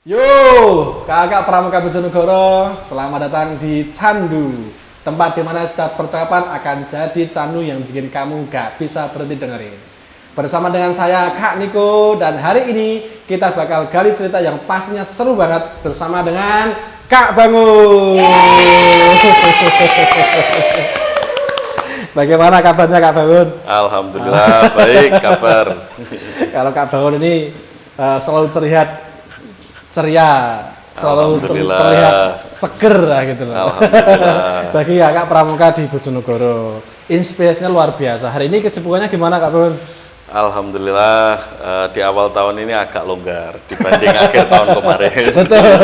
Yo, kakak Pramuka Bojonegoro, selamat datang di Candu, tempat dimana setiap percakapan akan jadi candu yang bikin kamu gak bisa berhenti dengerin. Bersama dengan saya Kak Niko, dan hari ini kita bakal gali cerita yang pastinya seru banget bersama dengan Kak Bangun. Bagaimana kabarnya Kak Bangun? Alhamdulillah baik kabar. Kalau Kak Bangun ini selalu terlihat ceria, selalu terlihat seger lah gitu loh. Alhamdulillah. Bagi kakak Pramuka di Bojonegoro, inspirasinya luar biasa. Hari ini kesibukannya gimana Kak Bun? Alhamdulillah di awal tahun ini agak longgar dibanding akhir tahun kemarin. Betul.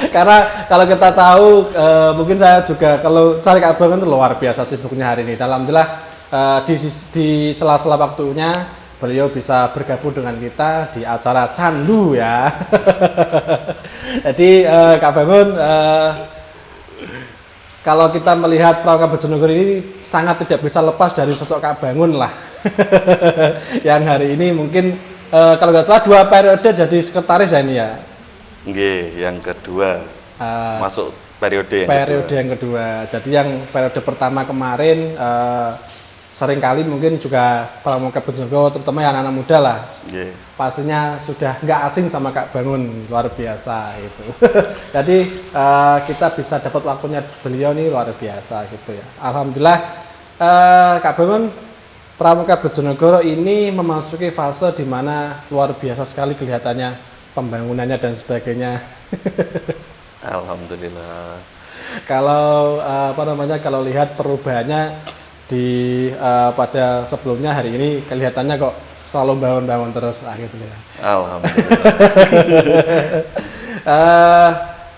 Karena kalau kita tahu, mungkin saya juga kalau cari Kak Bun itu luar biasa sibuknya hari ini. Alhamdulillah di sela-sela waktunya beliau bisa bergabung dengan kita di acara Candu ya. Jadi Kak Bangun, kalau kita melihat Pramuka Bojonegoro ini sangat tidak bisa lepas dari sosok Kak Bangun lah. Yang hari ini mungkin kalau nggak salah 2 periode jadi sekretaris ya ini ya. Nggih, yang kedua masuk periode yang kedua. Jadi yang periode pertama kemarin seringkali mungkin juga Pramuka Bojonegoro terutama yang anak-anak muda lah. Nggih. Pastinya sudah nggak asing sama Kak Bangun, luar biasa itu. Jadi kita bisa dapat waktunya beliau nih luar biasa gitu ya. Alhamdulillah Kak Bangun, Pramuka Bojonegoro ini memasuki fase di mana luar biasa sekali kelihatannya pembangunannya dan sebagainya. Alhamdulillah. Kalau kalau lihat perubahannya di pada sebelumnya, hari ini kelihatannya kok selalu bangun-bangun terus lah gitu ya. Alhamdulillah.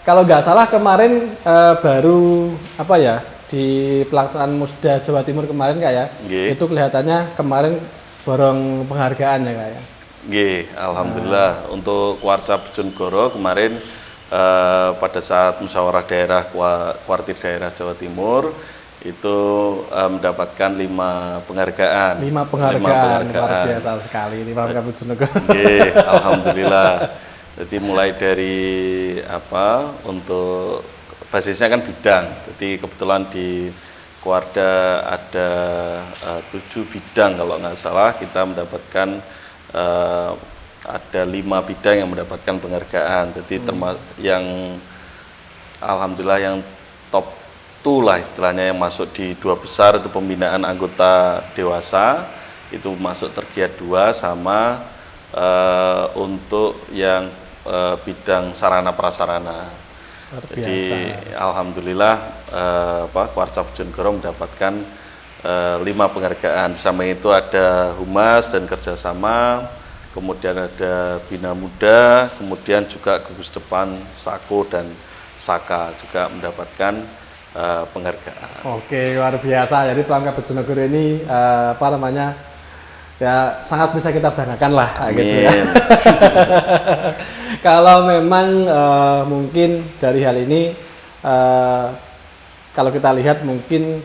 Kalau nggak salah kemarin baru apa ya, di pelaksanaan Musda Jawa Timur kemarin Kak ya. Nggih. Itu kelihatannya kemarin borong penghargaan ya Kak ya. Nggih, alhamdulillah untuk Warca Bojonegoro kemarin pada saat musyawarah daerah Kuartir daerah Jawa Timur itu mendapatkan 5 penghargaan. 5 penghargaan luar biasa sekali di Pramuka Bojonegoro. Nggih, alhamdulillah. Jadi mulai dari untuk basisnya kan bidang. Jadi kebetulan di Kuarda ada 7 bidang kalau nggak salah, kita mendapatkan ada 5 bidang yang mendapatkan penghargaan. Jadi yang alhamdulillah yang top itulah istilahnya yang masuk di 2 besar itu pembinaan anggota dewasa, itu masuk tergiat 2 sama untuk yang bidang sarana prasarana. Jadi alhamdulillah Warca Bojonegoro mendapatkan 5 penghargaan. Di samping itu ada humas dan kerjasama, kemudian ada Bina Muda, kemudian juga gugus depan Sako dan Saka juga mendapatkan penghargaan. Oke, luar biasa. Jadi Pramuka Bojonegoro ini ya sangat bisa kita banggakan lah. Amin. Gitu ya. Kalau memang mungkin dari hal ini kalau kita lihat mungkin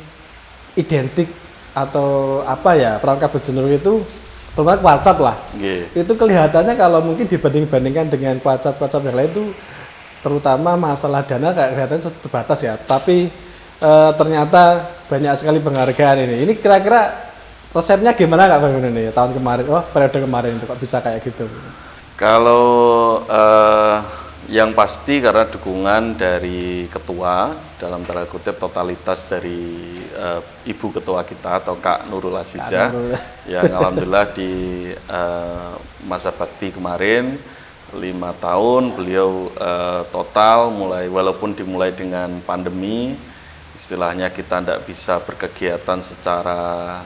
identik atau Pramuka Bojonegoro itu terutama Kuarcap lah. Yeah. Itu kelihatannya kalau mungkin dibanding-bandingkan dengan Kuarcap yang lain itu terutama masalah dana kelihatannya terbatas ya, tapi ternyata banyak sekali penghargaan ini. Ini kira-kira resepnya gimana Kak Bangun ini tahun kemarin, periode kemarin itu kok bisa kayak gitu? Kalau yang pasti karena dukungan dari ketua, dalam tanda kutip totalitas dari ibu ketua kita atau Kak Nurul Azizah, yang alhamdulillah di masa bakti kemarin 5 tahun beliau total walaupun dimulai dengan pandemi, istilahnya kita tidak bisa berkegiatan secara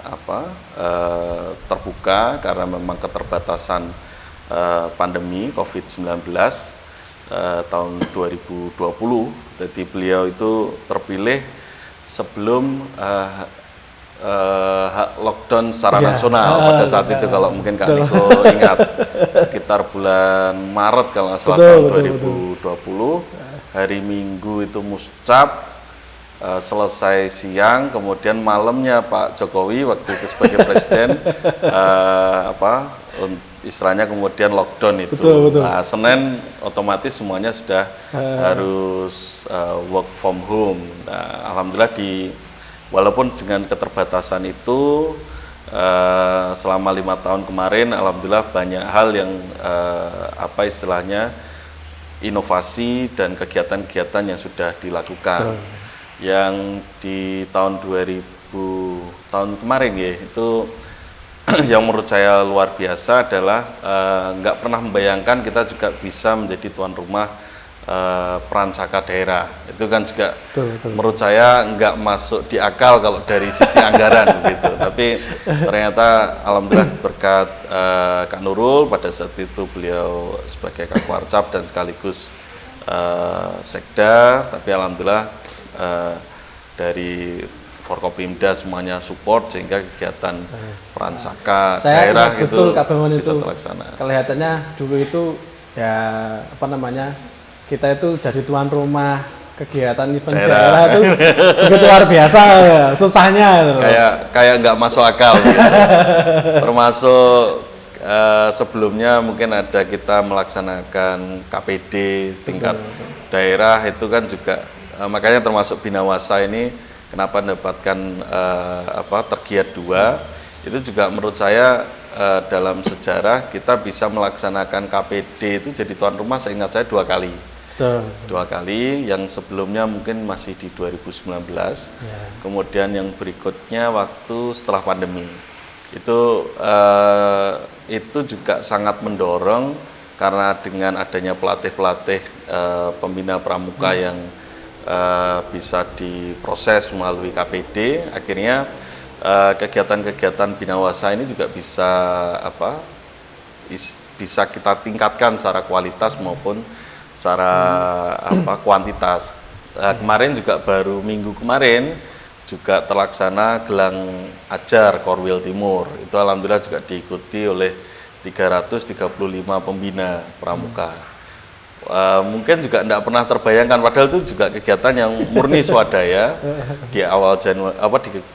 terbuka karena memang keterbatasan pandemi COVID-19 tahun 2020. Jadi beliau itu terpilih sebelum lockdown secara nasional pada saat itu, kalau mungkin Kak Niko ingat, sekitar bulan Maret kalau nggak salah tahun 2020, hari Minggu itu muscap, selesai siang, kemudian malamnya Pak Jokowi waktu itu sebagai presiden istilahnya kemudian lockdown itu. Betul. Nah, Senin otomatis semuanya sudah harus work from home. Nah, alhamdulillah walaupun dengan keterbatasan itu selama 5 tahun kemarin, alhamdulillah banyak hal yang istilahnya inovasi dan kegiatan-kegiatan yang sudah dilakukan. Betul. Yang di tahun 2000 tahun kemarin ya itu yang menurut saya luar biasa adalah nggak pernah membayangkan kita juga bisa menjadi tuan rumah Peransaka daerah. Itu kan juga Betul. menurut saya nggak masuk di akal kalau dari sisi anggaran gitu. Tapi ternyata alhamdulillah berkat Kak Nurul, pada saat itu beliau sebagai Kak Warcap dan sekaligus Sekda, tapi alhamdulillah dari Forkopimda semuanya support sehingga kegiatan Peransaka daerah Saya betul gitu Kak Bangun bisa itu terlaksana. kelihatannya dulu itu ya kita itu jadi tuan rumah kegiatan event daerah itu begitu luar biasa ya, susahnya gitu. Kayak nggak masuk akal gitu. Termasuk sebelumnya mungkin ada kita melaksanakan KPD tingkat daerah itu kan juga makanya termasuk Binawasa ini kenapa mendapatkan tergiat 2 itu juga menurut saya dalam sejarah kita bisa melaksanakan KPD itu jadi tuan rumah seingat saya 2 kali. Betul. 2 kali, yang sebelumnya mungkin masih di 2019, Ya. kemudian yang berikutnya waktu setelah pandemi. Itu juga sangat mendorong karena dengan adanya pelatih-pelatih pembina pramuka yang bisa diproses melalui KPD, akhirnya kegiatan-kegiatan Binawasa ini juga bisa kita tingkatkan secara kualitas maupun secara kuantitas. Kemarin juga baru minggu kemarin juga terlaksana gelang ajar Korwil Timur. Itu alhamdulillah juga diikuti oleh 335 pembina pramuka. Mungkin juga tidak pernah terbayangkan, padahal itu juga kegiatan yang murni swadaya di awal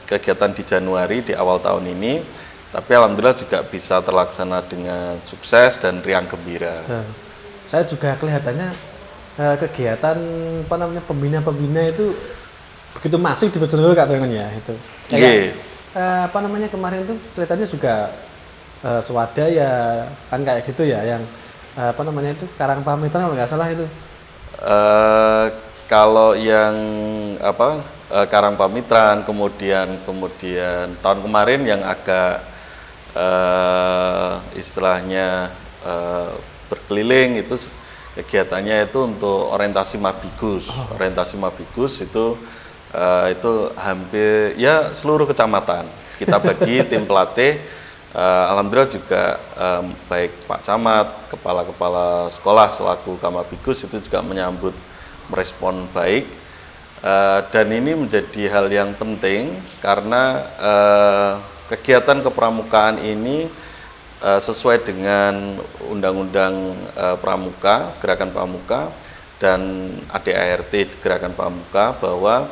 kegiatan di Januari di awal tahun ini, tapi alhamdulillah juga bisa terlaksana dengan sukses dan riang gembira. Saya juga kelihatannya kegiatan pembina itu begitu masif di Bojonegoro Kak Bangun ya itu. Kemarin itu kelihatannya juga swadaya kan kayak gitu ya yang Karang Pamitran kalau nggak salah itu. Kalau yang Karang Pamitran kemudian tahun kemarin yang agak istilahnya berkeliling itu kegiatannya itu untuk orientasi Mabigus. Orientasi Mabigus itu hampir ya seluruh kecamatan kita bagi tim pelatih. Alhamdulillah juga baik Pak Camat, kepala-kepala sekolah selaku Kamabigus itu juga menyambut, merespon baik, dan ini menjadi hal yang penting karena kegiatan kepramukaan ini sesuai dengan Undang-Undang Pramuka, Gerakan Pramuka, dan ADART Gerakan Pramuka bahwa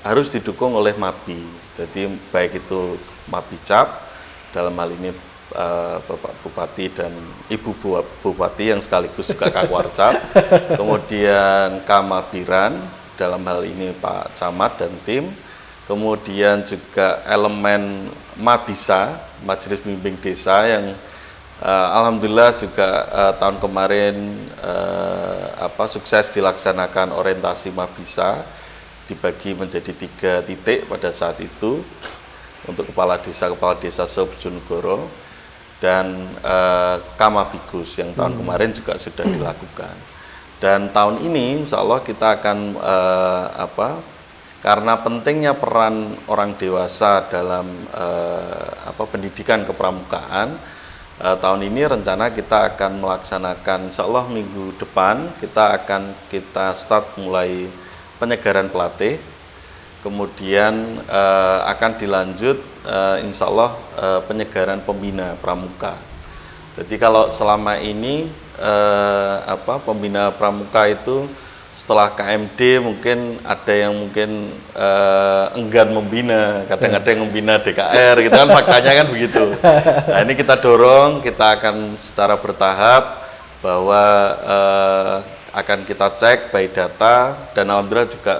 harus didukung oleh MABI. Jadi baik itu Mabicap, dalam hal ini Bapak Bupati dan Ibu Bupati yang sekaligus juga Kak Warcap, kemudian Kamabiran, dalam hal ini Pak Camat dan tim, kemudian juga elemen Mabisa, Majelis Bimbing Desa yang alhamdulillah juga tahun kemarin sukses dilaksanakan orientasi Mabisa, dibagi menjadi 3 titik pada saat itu untuk kepala desa se-Bojonegoro dan Kamabigus yang tahun kemarin juga sudah dilakukan. Dan tahun ini insya Allah kita akan karena pentingnya peran orang dewasa dalam pendidikan kepramukaan, tahun ini rencana kita akan melaksanakan insya Allah minggu depan kita start mulai penyegaran pelatih, kemudian akan dilanjut insya Allah penyegaran pembina pramuka. Jadi kalau selama ini pembina pramuka itu setelah KMD mungkin ada yang mungkin enggan membina, kadang-kadang membina DKR gitu kan, faktanya kan begitu. Nah ini kita dorong, kita akan secara bertahap bahwa akan kita cek by data, dan alhamdulillah juga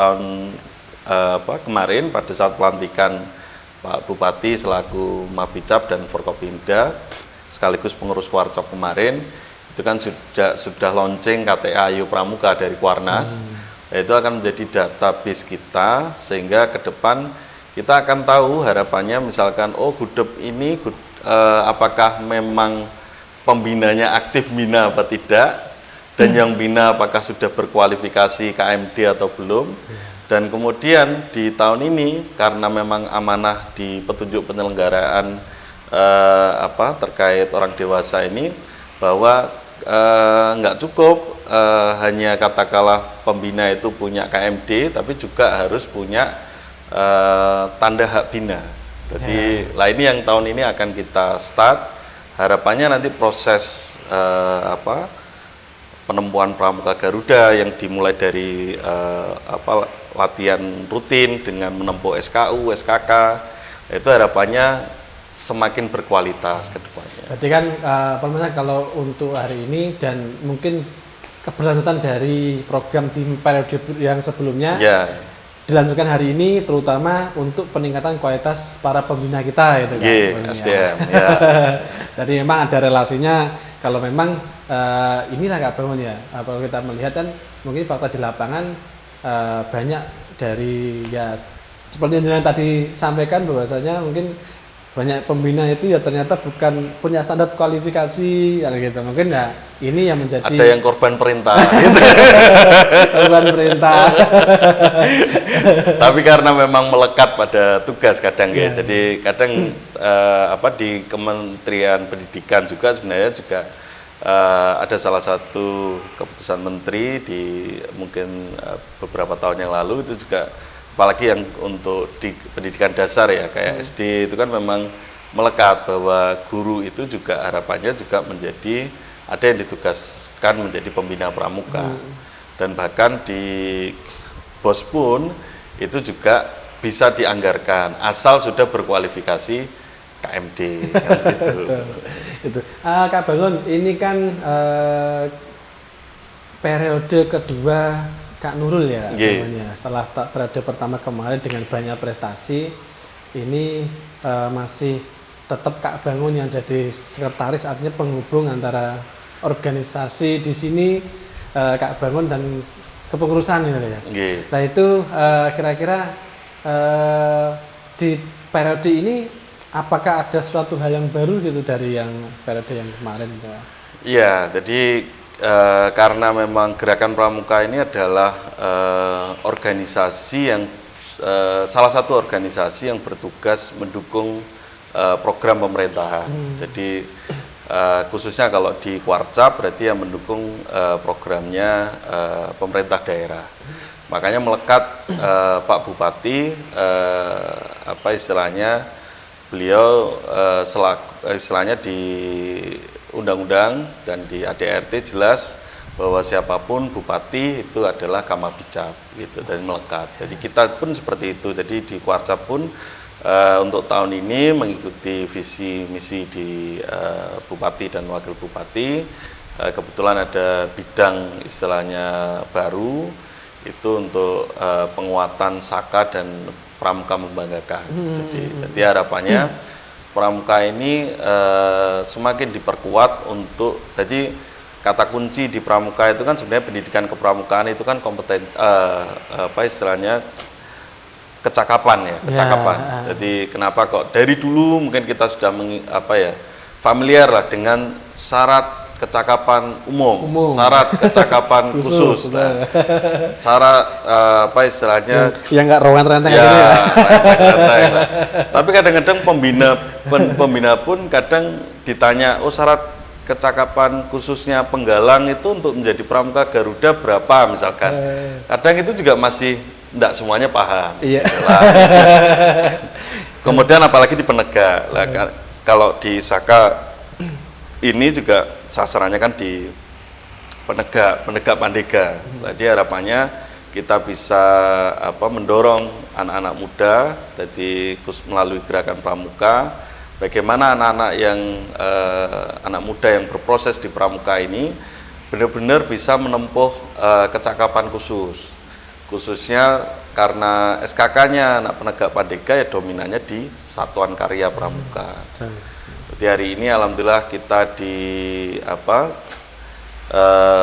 tahun kemarin pada saat pelantikan Pak Bupati selaku Mabicap dan Forkopimda sekaligus pengurus Kuarcap kemarin, itu kan sudah launching KTA Ayu Pramuka dari Kuarnas. Itu akan menjadi database kita, sehingga ke depan kita akan tahu harapannya misalkan Gudep ini apakah memang pembinanya aktif bina apa tidak, dan yang bina apakah sudah berkualifikasi KMD atau belum. Dan kemudian di tahun ini karena memang amanah di petunjuk penyelenggaraan terkait orang dewasa ini, bahwa nggak cukup hanya katakanlah pembina itu punya KMD, tapi juga harus punya tanda hak bina. Jadi lah ini yang tahun ini akan kita start. Harapannya nanti proses penemuan Pramuka Garuda yang dimulai dari latihan rutin dengan menempuh SKU, SKK, itu harapannya semakin berkualitas ke depannya. Berarti kan kalau untuk hari ini dan mungkin keberlanjutan dari program di periode yang sebelumnya dilanjutkan hari ini, terutama untuk peningkatan kualitas para pembina kita itu kan. SDM. Jadi memang ada relasinya. Kalau memang inilah Kak Bangun ya, kalau kita melihat kan mungkin fakta di lapangan banyak dari seperti yang tadi sampaikan, bahwasanya mungkin banyak pembina itu ternyata bukan punya standar kualifikasi gitu. Mungkin ini yang menjadi ada yang korban perintah gitu. Korban perintah. Tapi karena memang melekat pada tugas kadang jadi kadang di Kementerian Pendidikan juga sebenarnya juga ada salah satu keputusan menteri di mungkin beberapa tahun yang lalu, itu juga apalagi yang untuk di pendidikan dasar kayak SD itu kan memang melekat bahwa guru itu juga harapannya juga menjadi ada yang ditugaskan menjadi pembina pramuka. Dan bahkan di BOS pun itu juga bisa dianggarkan asal sudah berkualifikasi KMD gitu. Itu. Kak Bangun, ini kan periode kedua Kak Nurul ya namanya. Setelah periode pertama kemarin dengan banyak prestasi, ini masih tetap Kak Bangun yang jadi sekretaris, artinya penghubung antara organisasi di sini Kak Bangun dan kepengurusan gitu ya. Nah itu kira-kira di periode ini apakah ada suatu hal yang baru gitu dari yang periode yang kemarin? Iya, jadi karena memang Gerakan Pramuka ini adalah organisasi yang salah satu organisasi yang bertugas mendukung program pemerintahan. Jadi khususnya kalau di Kuarcap berarti yang mendukung programnya pemerintah daerah. Makanya melekat Pak Bupati istilahnya beliau istilahnya di undang-undang dan di ADRT jelas bahwa siapapun bupati itu adalah Kamabicap gitu, dan melekat. Jadi kita pun seperti itu. Jadi di Kuarcap pun untuk tahun ini mengikuti visi misi di bupati dan wakil bupati. Kebetulan ada bidang istilahnya baru itu untuk penguatan saka dan pramuka membanggakan. Jadi harapannya pramuka ini semakin diperkuat untuk, jadi kata kunci di pramuka itu kan sebenarnya pendidikan kepramukaan itu kan kompeten istilahnya kecakapan kecakapan. Jadi kenapa kok dari dulu mungkin kita sudah familiar lah dengan syarat kecakapan umum. Syarat kecakapan khusus. Syarat istilahnya yang nggak rawan renteng gitu ya. Renteng. Tapi kadang-kadang pembina pun kadang ditanya, syarat kecakapan khususnya penggalang itu untuk menjadi pramuka Garuda berapa misalkan. Kadang itu juga masih tidak semuanya paham. Iya. Kemudian apalagi di penegak. Kalau di Saka ini juga sasarannya kan di penegak Pandega. Jadi harapannya kita bisa mendorong anak-anak muda, jadi melalui gerakan pramuka, bagaimana anak-anak yang anak muda yang berproses di pramuka ini benar-benar bisa menempuh kecakapan khususnya karena SKK-nya anak penegak Pandega ya dominannya di Satuan Karya Pramuka. Jadi hari ini alhamdulillah kita di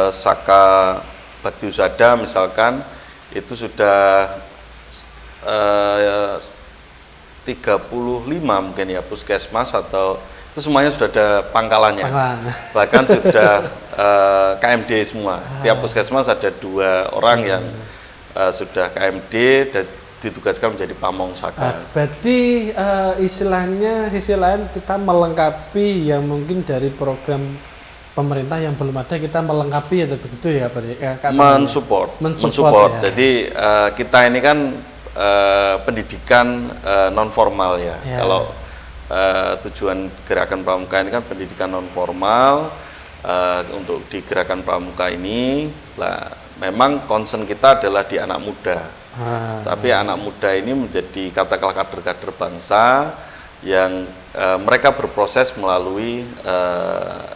Saka Bakti Husada misalkan itu sudah 35 mungkin ya puskesmas atau itu semuanya sudah ada pangkalannya. Bahkan sudah KMD semua. Tiap puskesmas ada 2 orang yang sudah KMD dan ditugaskan menjadi pamong saka. Berarti istilahnya sisi lain kita melengkapi yang mungkin dari program pemerintah yang belum ada, kita melengkapi atau begitu ya Pak? Mensupport. Ya. Jadi kita ini kan pendidikan non formal ya. Kalau tujuan gerakan pramuka ini kan pendidikan non formal. Untuk di gerakan pramuka ini memang concern kita adalah di anak muda. Tapi anak muda ini menjadi katakanlah kader-kader bangsa yang mereka berproses melalui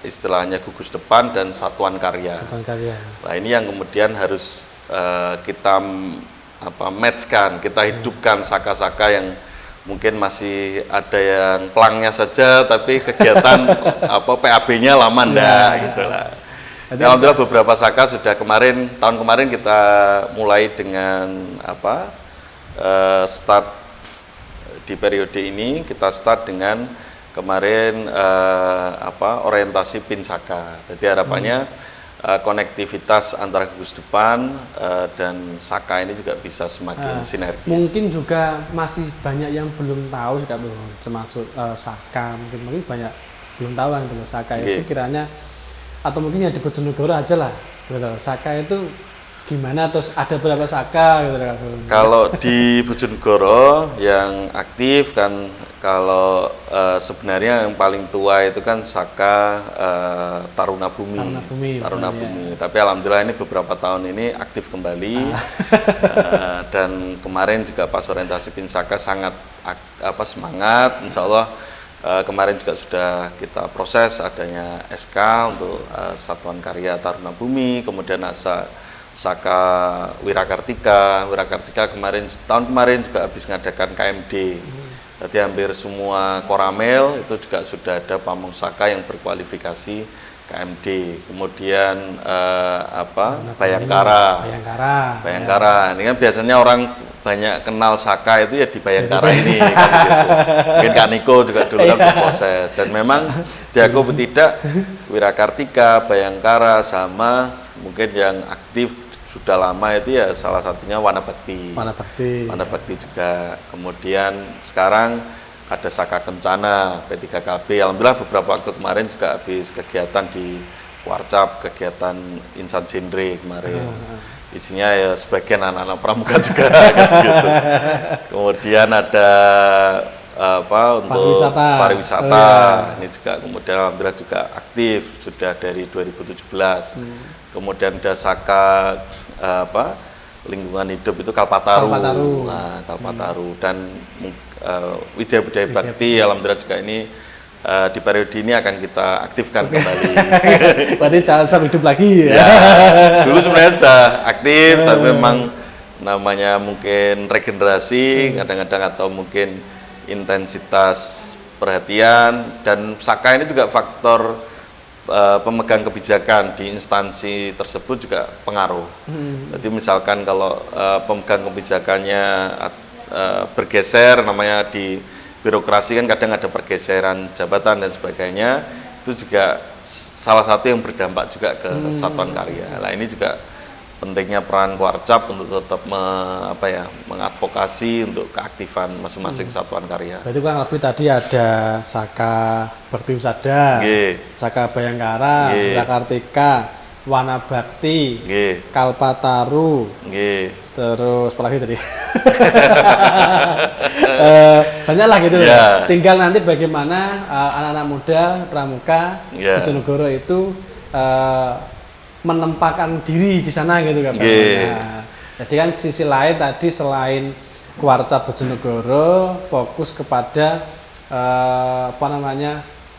istilahnya gugus depan dan satuan karya. Nah ini yang kemudian harus kita matchkan, kita hidupkan saka-saka yang mungkin masih ada yang pelangnya saja, tapi kegiatan PAB-nya lama ndak gitu lah. Alhamdulillah beberapa saka sudah tahun kemarin kita mulai dengan start di periode ini kita start dengan kemarin orientasi Pinsaka. Jadi harapannya konektivitas antara gugus depan dan saka ini juga bisa semakin sinergis. Mungkin juga masih banyak yang belum tahu juga termasuk saka, mungkin banyak belum tahu yang itu saka itu kiranya atau mungkin yang di Bojonegoro aja lah. Saka itu gimana, terus ada berapa saka gitu kan? Kalau di Bojonegoro yang aktif kan, kalau sebenarnya yang paling tua itu kan saka Taruna Bumi. Tapi alhamdulillah ini beberapa tahun ini aktif kembali. Dan kemarin juga pas orientasi Pinsaka sangat semangat. Insya Allah kemarin juga sudah kita proses adanya SK untuk Satuan Karya Taruna Bumi, kemudian Saka Wirakartika tahun kemarin juga habis mengadakan KMD. Jadi hampir semua koramil itu juga sudah ada pamong saka yang berkualifikasi KMD. Kemudian Bayangkara. Ini kan biasanya orang banyak kenal saka itu ya di Bayangkara ini kan gitu. Mungkin Kak Niko juga dulu kan berproses, dan memang diaku tidak Wirakartika, Bayangkara sama mungkin yang aktif sudah lama itu ya salah satunya Wanabakti juga. Kemudian sekarang ada Saka Kencana P3KB. Alhamdulillah beberapa waktu kemarin juga habis kegiatan di Warcap, kegiatan Insan Genre kemarin. Isinya ya sebagian anak-anak pramuka juga gitu. Kemudian ada untuk pariwisata. Ini juga kemudian alhamdulillah juga aktif sudah dari 2017. Kemudian ada Saka lingkungan hidup itu Kalpataru. Nah, Kalpataru dan Widya Budaya Bakti alhamdulillah juga ini di periode ini akan kita aktifkan kembali. Berarti sama hidup lagi ya. Dulu sebenarnya sudah aktif, tapi memang namanya mungkin regenerasi kadang-kadang atau mungkin intensitas perhatian, dan saka ini juga faktor pemegang kebijakan di instansi tersebut juga pengaruh. Jadi misalkan kalau pemegang kebijakannya bergeser, namanya di birokrasi kan kadang ada pergeseran jabatan dan sebagainya, itu juga salah satu yang berdampak juga ke Satuan Karya. Nah ini juga pentingnya peran Warcap untuk tetap mengadvokasi untuk keaktifan masing-masing Satuan Karya. Berarti kurang lebih tadi ada Saka Bakti Husada, Saka Bayangkara, Wirakartika, Wanabakti, Kalpataru, terus apa lagi tadi? Banyak lah gitu. Tinggal nanti bagaimana anak-anak muda pramuka Bojonegoro itu menempatkan diri di sana gitu Kak Bangun. Nah, jadi kan sisi lain tadi selain Kuarca Bojonegoro fokus kepada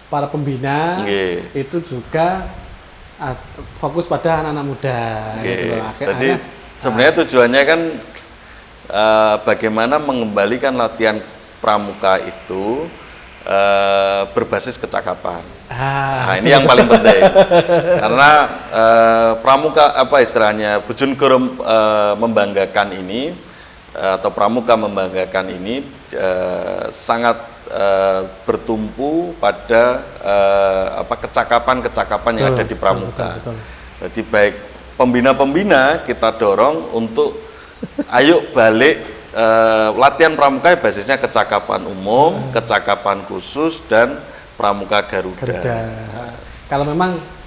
para pembina, itu juga fokus pada anak-anak muda gitu loh. Jadi sebenarnya tujuannya kan bagaimana mengembalikan latihan pramuka itu berbasis kecakapan. Nah, ini yang paling penting. Karena pramuka apa istilahnya Bojonegoro membanggakan ini atau pramuka membanggakan ini sangat bertumpu pada kecakapan-kecakapan yang ada di pramuka. Betul. Jadi baik pembina-pembina kita dorong untuk ayo balik latihan pramuka basisnya kecakapan umum, kecakapan khusus dan pramuka Garuda.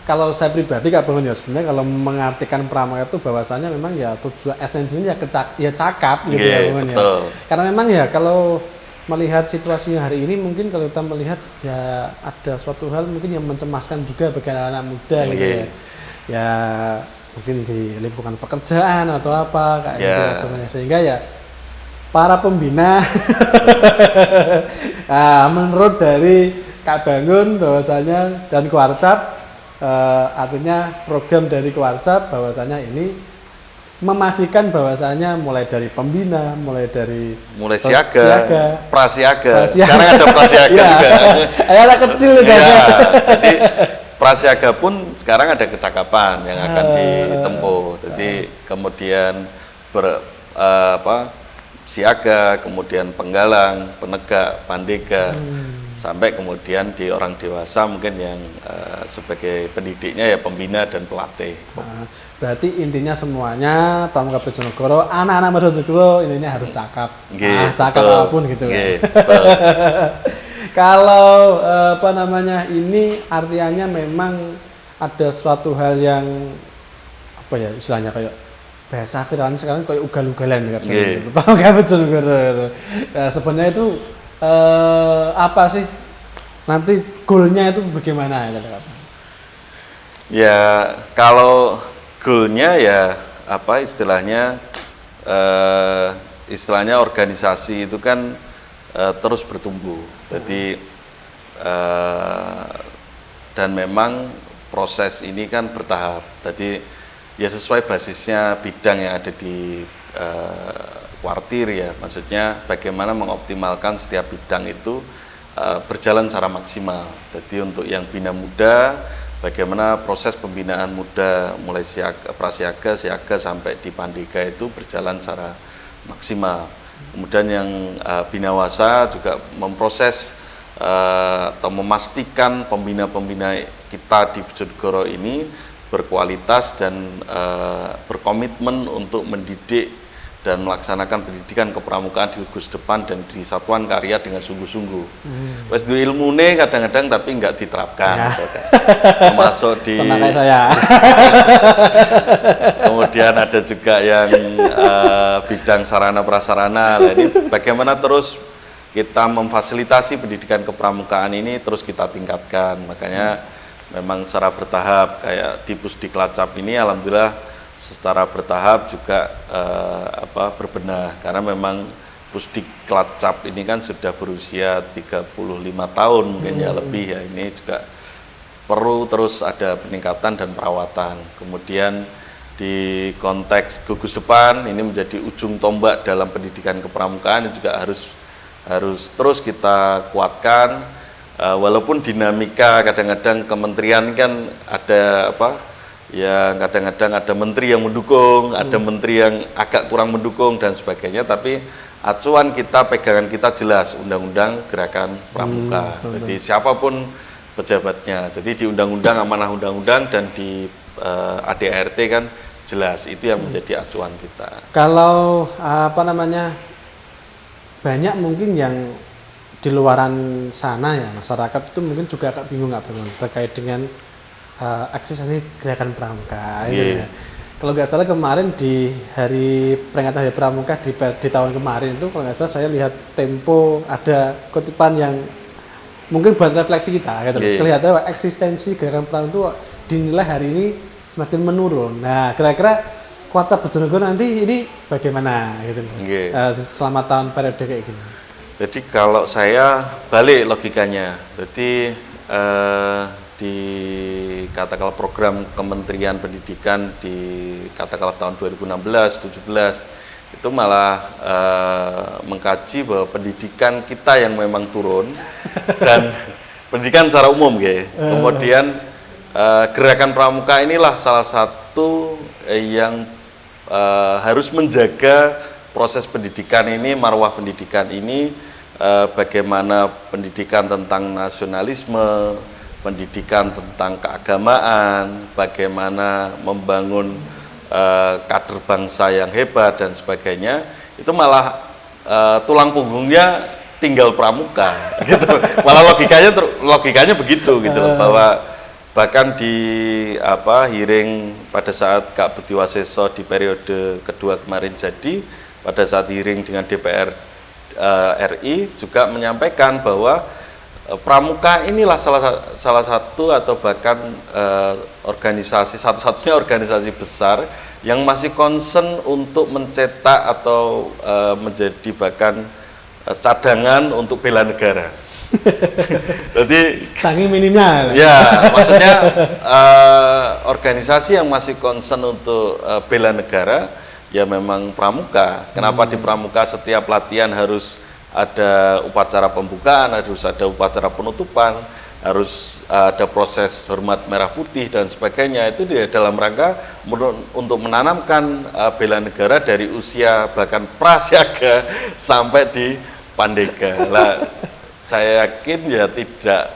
Kalau saya pribadi Kak Bangun ya sebenarnya kalau mengartikan pramuka itu bahwasanya memang ya tujuan esensinya ya cakap gitu ya Bangun ya. Karena memang ya kalau melihat situasinya hari ini mungkin kalau kita melihat ya ada suatu hal mungkin yang mencemaskan juga bagi anak-anak muda gitu ya. Ya mungkin di lingkungan pekerjaan atau apa kayak gitu sehingga ya para pembina menurut dari Kak Bangun bahwasanya dan Kuarcap artinya program dari Kuarcap bahwasanya ini memastikan bahwasanya mulai dari pembina, mulai siaga, prasiaga. Sekarang ada prasiaga juga. Anak kecil juga. Jadi prasiaga pun sekarang ada kecakapan yang akan ditempuh. Jadi kemudian siaga, kemudian penggalang, penegak, pandega, sampai kemudian di orang dewasa mungkin yang sebagai pendidiknya ya pembina dan pelatih. Berarti intinya semuanya pramuka Bojonegoro, anak-anak Bojonegoro intinya harus cakap, cakap apapun gitu kan. Kalau ini artinya memang ada suatu hal yang istilahnya kayak bahasa viralnya sekarang kayak ugal-ugalan gitu. Pramuka Bojonegoro itu. Sebenarnya itu apa sih nanti goalnya itu bagaimana ya Kak? Ya kalau goalnya ya apa istilahnya organisasi itu kan terus bertumbuh. Jadi dan memang proses ini kan bertahap. Jadi ya sesuai basisnya bidang yang ada di kuartir ya, maksudnya bagaimana mengoptimalkan setiap bidang itu berjalan secara maksimal. Jadi untuk yang bina muda, bagaimana proses pembinaan muda mulai prasiaga, siaga sampai di pandega itu berjalan secara maksimal. Kemudian yang binawasa juga memproses atau memastikan pembina-pembina kita di Bojonegoro ini berkualitas dan berkomitmen untuk mendidik dan melaksanakan pendidikan kepramukaan di gugus depan dan di satuan karya dengan sungguh-sungguh. Wes duwe ilmune kadang-kadang tapi enggak diterapkan. Termasuk di kemudian ada juga yang bidang sarana prasarana. Jadi bagaimana terus kita memfasilitasi pendidikan kepramukaan ini terus kita tingkatkan. Makanya memang secara bertahap kayak di Pusdiklacap ini alhamdulillah secara bertahap juga berbenah karena memang Pusdiklacap ini kan sudah berusia 35 tahun mungkin ya lebih ya, ini juga perlu terus ada peningkatan dan perawatan. Kemudian di konteks gugus depan ini menjadi ujung tombak dalam pendidikan kepramukaan ini juga harus terus kita kuatkan, walaupun dinamika kadang-kadang kementerian kan ada ya kadang-kadang ada menteri yang mendukung, ada menteri yang agak kurang mendukung dan sebagainya, tapi acuan kita, pegangan kita jelas Undang-Undang Gerakan Pramuka. Jadi siapapun pejabatnya, jadi di Undang-Undang, amanah Undang-Undang dan di ADART kan jelas, itu yang menjadi acuan kita. Kalau banyak mungkin yang di luaran sana ya masyarakat itu mungkin juga agak bingung terkait dengan eksistensi gerakan pramuka itu ya. Kalau nggak salah kemarin di hari peringatan Hari Pramuka di tahun kemarin itu kalau nggak salah saya lihat Tempo ada kutipan yang mungkin buat refleksi kita gitu. Kelihatan eksistensi gerakan pramuka itu dinilai hari ini semakin menurun. Nah, kira-kira Kuarta Bojonegoro nanti ini bagaimana gitu? Nggih. Selama tahun periode kayak gini. Jadi kalau saya balik logikanya, jadi di katakanlah program Kementerian Pendidikan di katakanlah tahun 2016-17 itu malah mengkaji bahwa pendidikan kita yang memang turun dan pendidikan secara umum, gitu. Kemudian gerakan pramuka inilah salah satu yang harus menjaga proses pendidikan ini, marwah pendidikan ini, bagaimana pendidikan tentang nasionalisme, pendidikan tentang keagamaan, bagaimana membangun kader bangsa yang hebat dan sebagainya, itu malah tulang punggungnya tinggal pramuka, gitu. Malah logikanya begitu, gitu, bahwa bahkan di hearing pada saat Kak Budi Waseso di periode kedua kemarin jadi, pada saat hearing dengan DPR RI juga menyampaikan bahwa pramuka inilah salah satu atau bahkan organisasi satu-satunya organisasi besar yang masih concern untuk mencetak atau menjadi bahkan cadangan untuk bela negara. Jadi saking minimnya. Ya, maksudnya organisasi yang masih concern untuk bela negara ya memang pramuka. Kenapa di pramuka setiap latihan harus ada upacara pembukaan, harus ada upacara penutupan, harus ada proses hormat merah putih dan sebagainya, itu dia dalam rangka untuk menanamkan bela negara dari usia bahkan prasiaga sampai di pandega. Lah, saya yakin ya tidak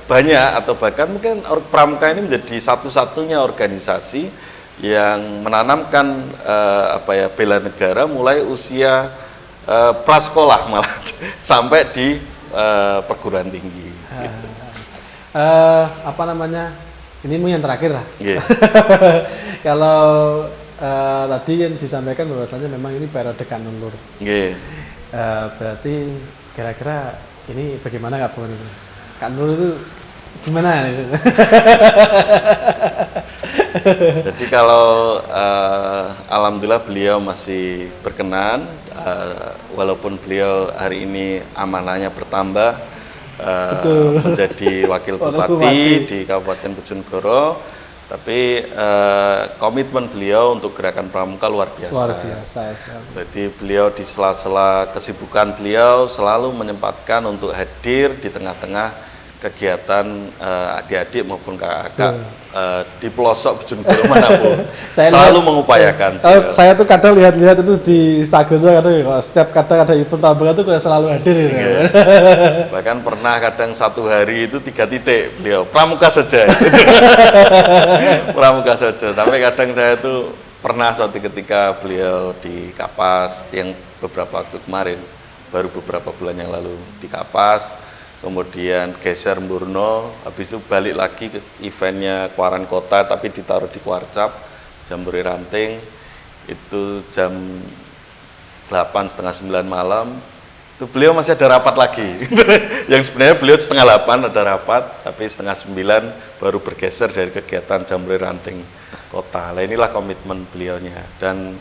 banyak atau bahkan mungkin pramuka ini menjadi satu-satunya organisasi yang menanamkan bela negara mulai usia prasekolah malah sampai di perguruan tinggi. Gitu. Ini yang terakhir lah. Yeah. Kalau tadi yang disampaikan bahwasanya memang ini periode Kanulur. Yeah. Berarti kira-kira ini bagaimana Kak Bung? Kak Nur itu gimana? Jadi kalau alhamdulillah beliau masih berkenan, walaupun beliau hari ini amanahnya bertambah menjadi wakil bupati di Kabupaten Bojonegoro, tapi komitmen beliau untuk gerakan pramuka luar biasa. Luar biasa. Jadi beliau di sela-sela kesibukan beliau selalu menyempatkan untuk hadir di tengah-tengah kegiatan adik-adik maupun kakak di pelosok Bojonegoro manapun. Selalu mengupayakan. Saya tuh kadang lihat-lihat itu di Instagram kadang setiap ada event pramuka itu kayak selalu hadir gitu. Yeah. Bahkan pernah kadang satu hari itu 3 titik beliau pramuka saja. Pramuka saja. Sampai kadang saya tuh pernah suatu ketika beliau di Kapas yang beberapa waktu kemarin, baru beberapa bulan yang lalu di Kapas, kemudian geser Murno, habis itu balik lagi ke eventnya Kuaran Kota tapi ditaruh di Kuarcap, Jambore Ranting, itu jam 8:30-9 malam, itu beliau masih ada rapat lagi. Yang sebenarnya beliau 8:30 ada rapat, tapi 8:30 baru bergeser dari kegiatan Jambore Ranting Kota. Nah, inilah komitmen beliaunya. Dan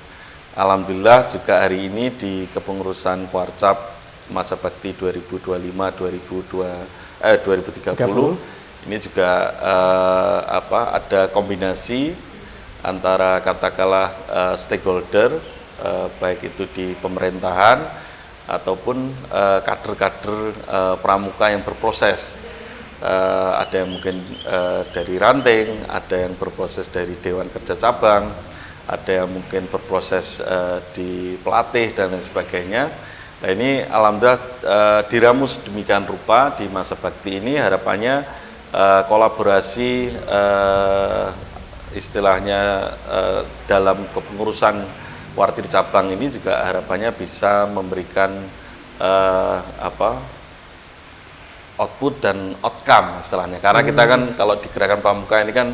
alhamdulillah juga hari ini di kepengurusan Kuarcap masa bakti 2025-2030 ini juga ada kombinasi antara katakanlah stakeholder baik itu di pemerintahan ataupun kader-kader pramuka yang berproses. Ada yang mungkin dari Ranting, ada yang berproses dari Dewan Kerja Cabang, ada yang mungkin berproses di pelatih dan lain sebagainya. Nah, ini alhamdulillah diramus demikian rupa di masa bakti ini, harapannya kolaborasi istilahnya dalam kepengurusan Wartir Cabang ini juga harapannya bisa memberikan output dan outcome istilahnya. Karena kita kan kalau di gerakan pramuka ini kan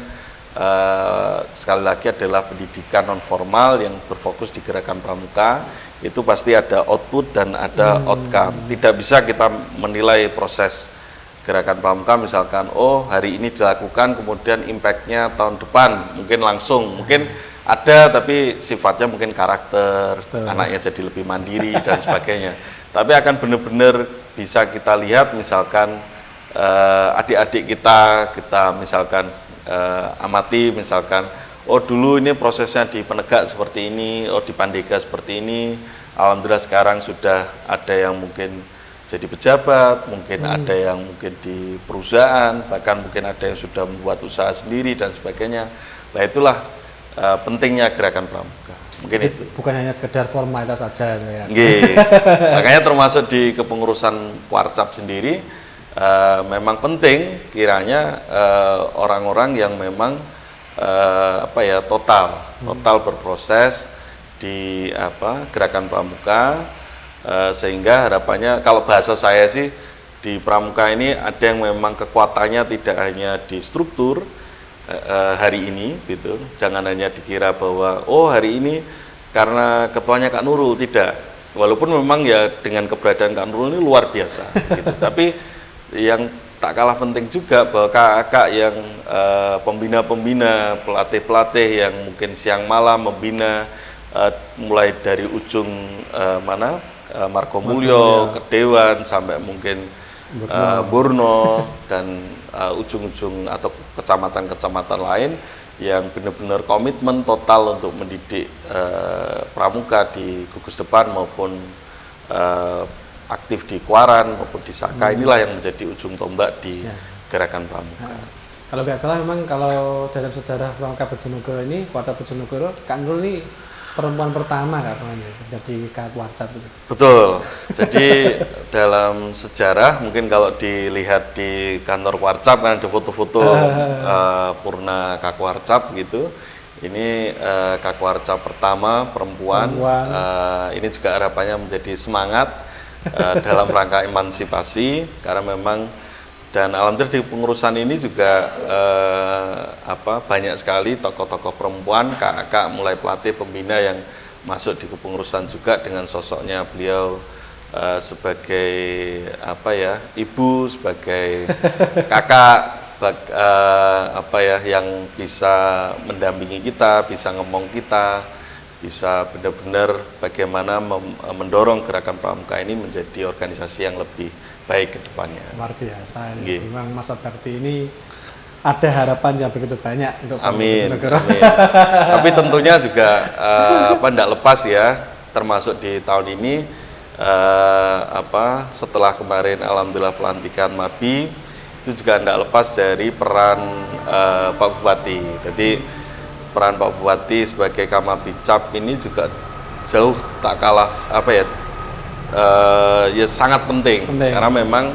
sekali lagi adalah pendidikan non formal yang berfokus di gerakan pramuka, itu pasti ada output dan ada outcome. Tidak bisa kita menilai proses gerakan pramuka misalkan, oh hari ini dilakukan kemudian impact-nya tahun depan mungkin langsung, mungkin ada tapi sifatnya mungkin karakter, anaknya jadi lebih mandiri dan sebagainya. Tapi akan benar-benar bisa kita lihat misalkan adik-adik kita misalkan amati misalkan, oh dulu ini prosesnya di Penegak seperti ini, oh di Pandega seperti ini, alhamdulillah sekarang sudah ada yang mungkin jadi pejabat, mungkin ada yang mungkin di perusahaan, bahkan mungkin ada yang sudah membuat usaha sendiri dan sebagainya. Nah itulah pentingnya gerakan pramuka. Mungkin jadi, itu. bukan hanya sekedar formalitas saja ya. Makanya termasuk di kepengurusan Warcap sendiri memang penting kiranya orang-orang yang memang total berproses di gerakan pramuka. Sehingga harapannya kalau bahasa saya sih di pramuka ini ada yang memang kekuatannya tidak hanya di struktur hari ini gitu, jangan hanya dikira bahwa oh hari ini karena ketuanya Kak Nurul, tidak, walaupun memang ya dengan keberadaan Kak Nurul ini luar biasa gitu. Tapi yang tak kalah penting juga bahwa kakak yang pembina-pembina, pelatih-pelatih yang mungkin siang malam membina mulai dari ujung Margo Mulyo ke Dewan sampai mungkin Burno dan ujung-ujung atau kecamatan-kecamatan lain yang benar-benar komitmen total untuk mendidik pramuka di Gugus Depan maupun aktif di Kuaran maupun di Saka. Inilah yang menjadi ujung tombak di gerakan pramuka. Kalau nggak salah memang kalau dalam sejarah Pramuka Bojonegoro ini, Warta Bojonegoro, Kak Nurul ini perempuan pertama katanya jadi Kak Warcap itu. Betul. Jadi dalam sejarah mungkin kalau dilihat di kantor Warcap kan ada foto-foto Purna Kak Warcap gitu. Ini Kak Warcap pertama perempuan. Ini juga harapannya menjadi semangat dalam rangka emansipasi karena memang dan alhamdulillah di pengurusan ini juga banyak sekali tokoh-tokoh perempuan, kakak mulai pelatih pembina yang masuk di kepengurusan juga dengan sosoknya beliau sebagai ibu, sebagai kakak, yang bisa mendampingi kita, bisa ngomong kita, bisa benar-benar bagaimana mendorong gerakan pramuka ini menjadi organisasi yang lebih baik ke depannya. Luar biasa. Memang masa bakti ini ada harapan yang begitu banyak untuk amin. Tapi tentunya juga tidak lepas ya, termasuk di tahun ini setelah kemarin alhamdulillah pelantikan Mabi itu juga tidak lepas dari peran Pak Bupati. Jadi peran Pak Bupati sebagai Kamabicap ini juga jauh tak kalah sangat penting. Karena memang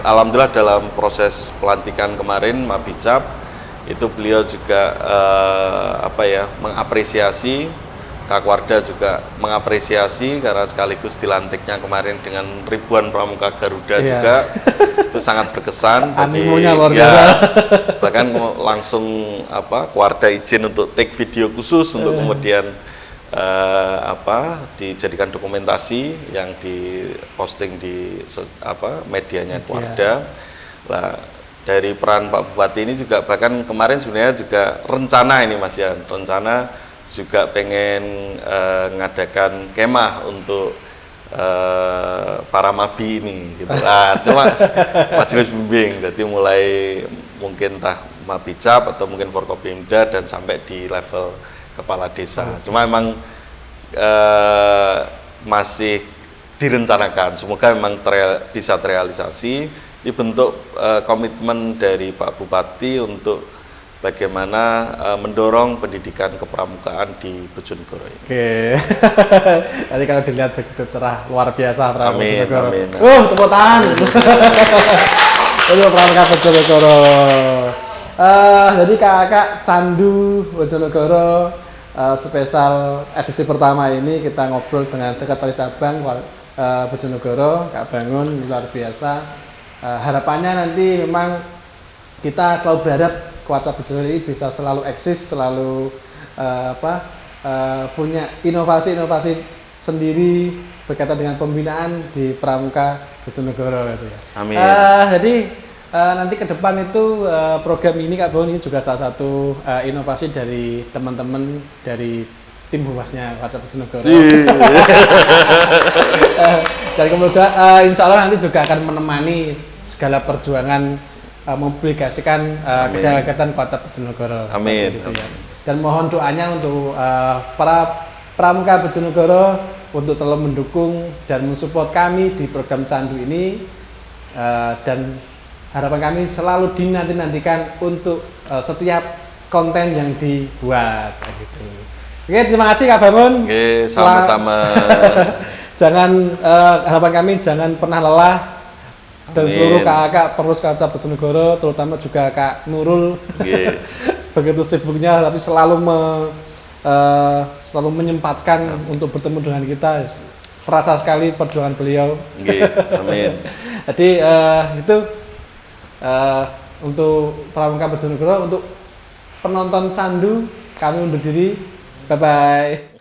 alhamdulillah dalam proses pelantikan kemarin Mabicap itu beliau juga mengapresiasi, Kak Warda juga mengapresiasi karena sekaligus dilantiknya kemarin dengan ribuan pramuka Garuda juga itu sangat berkesan. Animonya luar biasa. Bahkan langsung Warda izin untuk take video khusus untuk kemudian dijadikan dokumentasi yang diposting di medianya Warda. Nah, dari peran Pak Bupati ini juga bahkan kemarin sebenarnya juga rencana ini Mas Yan, rencana juga pengen ngadakan kemah untuk para mabi ini gitu. Cuma majelis bimbing, jadi mulai mungkin entah Mabicap atau mungkin Forkopimda dan sampai di level kepala desa. Cuma memang masih direncanakan. Semoga memang bisa terrealisasi. Ini bentuk komitmen dari Pak Bupati untuk bagaimana mendorong pendidikan kepramukaan di Bojonegoro ini. Oke. Nanti kalau dilihat begitu cerah, luar biasa Pramuka Bojonegoro. Amin. Tepuk tangan. Untuk Pramuka Bojonegoro. Jadi kakak Candu Bojonegoro spesial edisi pertama ini kita ngobrol dengan Sekretaris Cabang Bojonegoro, Kak Bangun, luar biasa. Harapannya nanti memang kita selalu berharap Warcap Bojonegoro ini bisa selalu eksis, selalu punya inovasi-inovasi sendiri berkaitan dengan pembinaan di Pramuka Bojonegoro gitu ya. Amin. Jadi nanti ke depan itu program ini Kak Bon ini juga salah satu inovasi dari teman-teman dari tim humasnya Warca Bojonegoro. Dan kemudian insya Allah nanti juga akan menemani segala perjuangan mempublikasikan kegiatan Warca Bojonegoro. Amin. Gitu ya. Dan mohon doanya untuk para Pramuka Bojonegoro untuk selalu mendukung dan mensupport kami di program Candu ini, dan harapan kami selalu dinanti-nantikan untuk setiap konten yang dibuat gitu. Oke, terima kasih Kak Bangun. Oke, sama-sama. Jangan harapan kami jangan pernah lelah, dan Amin. seluruh kakak perus Warca Bojonegoro, terutama juga Kak Nurul. Begitu sibuknya tapi selalu selalu menyempatkan untuk bertemu dengan kita. Terasa sekali perjuangan beliau. Amin. Jadi itu untuk Pramuka Bojonegoro, untuk penonton Candu kami undur diri. Bye bye.